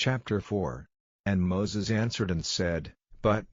Chapter 4. And Moses answered and said, But,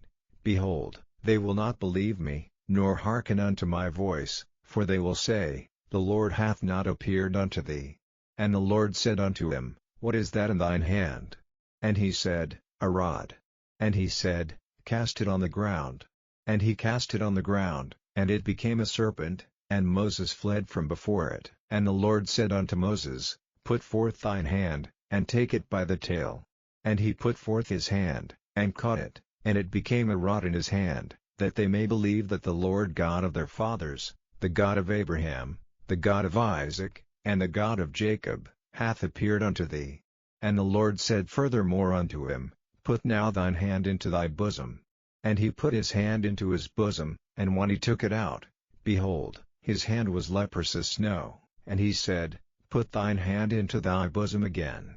behold, they will not believe me, nor hearken unto my voice, for they will say, The Lord hath not appeared unto thee. And the Lord said unto him, What is that in thine hand? And he said, A rod. And he said, Cast it on the ground. And he cast it on the ground, and it became a serpent, and Moses fled from before it. And the Lord said unto Moses, Put forth thine hand, and take it by the tail. And he put forth his hand, and caught it, and it became a rod in his hand, that they may believe that the Lord God of their fathers, the God of Abraham, the God of Isaac, and the God of Jacob, hath appeared unto thee. And the Lord said furthermore unto him, Put now thine hand into thy bosom. And he put his hand into his bosom, and when he took it out, behold, his hand was leprous as snow. And he said, Put thine hand into thy bosom again.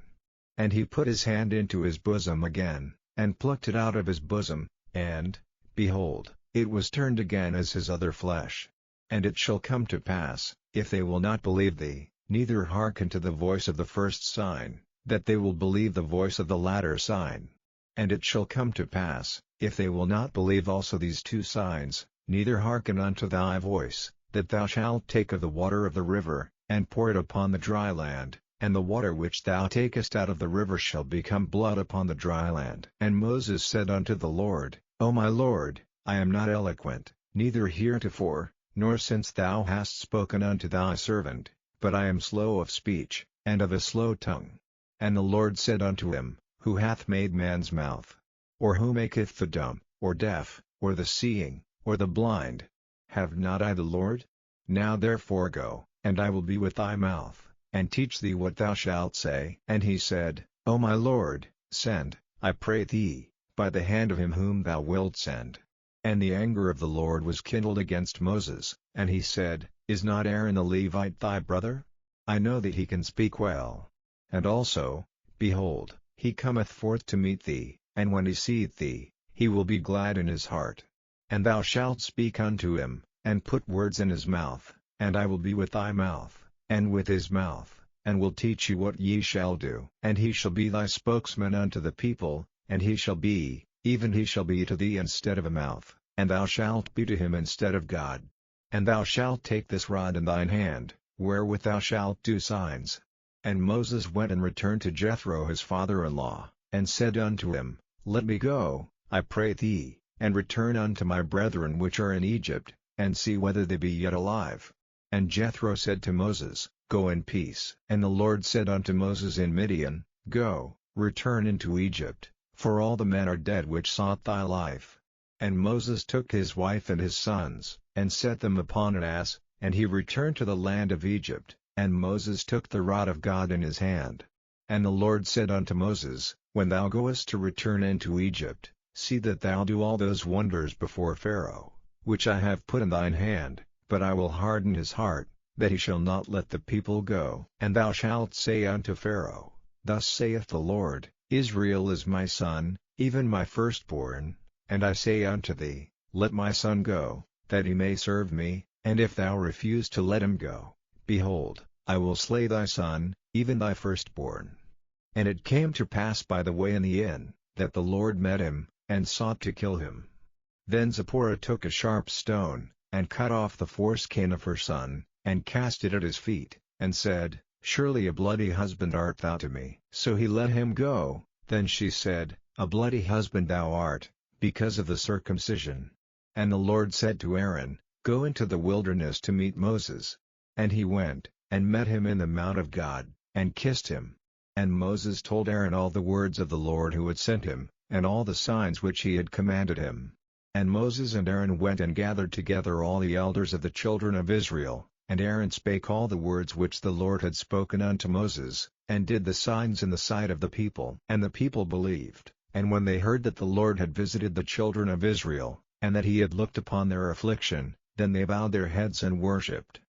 And he put his hand into his bosom again, and plucked it out of his bosom, and, behold, it was turned again as his other flesh. And it shall come to pass, if they will not believe thee, neither hearken to the voice of the first sign, that they will believe the voice of the latter sign. And it shall come to pass, if they will not believe also these two signs, neither hearken unto thy voice, that thou shalt take of the water of the river, and pour it upon the dry land, and the water which thou takest out of the river shall become blood upon the dry land. And Moses said unto the Lord, O my Lord, I am not eloquent, neither heretofore, nor since thou hast spoken unto thy servant, but I am slow of speech, and of a slow tongue. And the Lord said unto him, Who hath made man's mouth? Or who maketh the dumb, or deaf, or the seeing, or the blind? Have not I the Lord? Now therefore go, and I will be with thy mouth, and teach thee what thou shalt say. And he said, O my Lord, send, I pray thee, by the hand of him whom thou wilt send. And the anger of the Lord was kindled against Moses, and he said, Is not Aaron the Levite thy brother? I know that he can speak well. And also, behold, he cometh forth to meet thee, and when he seeth thee, he will be glad in his heart. And thou shalt speak unto him, and put words in his mouth, and I will be with thy mouth, and with his mouth, and will teach you what ye shall do. And he shall be thy spokesman unto the people, and he shall be, even he shall be to thee instead of a mouth, and thou shalt be to him instead of God. And thou shalt take this rod in thine hand, wherewith thou shalt do signs. And Moses went and returned to Jethro his father-in-law, and said unto him, Let me go, I pray thee, and return unto my brethren which are in Egypt, and see whether they be yet alive. And Jethro said to Moses, Go in peace. And the Lord said unto Moses in Midian, Go, return into Egypt, for all the men are dead which sought thy life. And Moses took his wife and his sons, and set them upon an ass, and he returned to the land of Egypt. And Moses took the rod of God in his hand. And the Lord said unto Moses, When thou goest to return into Egypt, see that thou do all those wonders before Pharaoh, which I have put in thine hand, but I will harden his heart, that he shall not let the people go. And thou shalt say unto Pharaoh, Thus saith the Lord, Israel is my son, even my firstborn, and I say unto thee, Let my son go, that he may serve me, and if thou refuse to let him go, behold, I will slay thy son, even thy firstborn. And it came to pass by the way in the inn, that the Lord met him, and sought to kill him. Then Zipporah took a sharp stone, and cut off the foreskin of her son, and cast it at his feet, and said, Surely a bloody husband art thou to me. So he let him go. Then she said, A bloody husband thou art, because of the circumcision. And the Lord said to Aaron, Go into the wilderness to meet Moses. And he went, and met him in the mount of God, and kissed him. And Moses told Aaron all the words of the Lord who had sent him, and all the signs which he had commanded him. And Moses and Aaron went and gathered together all the elders of the children of Israel, and Aaron spake all the words which the Lord had spoken unto Moses, and did the signs in the sight of the people. And the people believed, and when they heard that the Lord had visited the children of Israel, and that he had looked upon their affliction, then they bowed their heads and worshipped.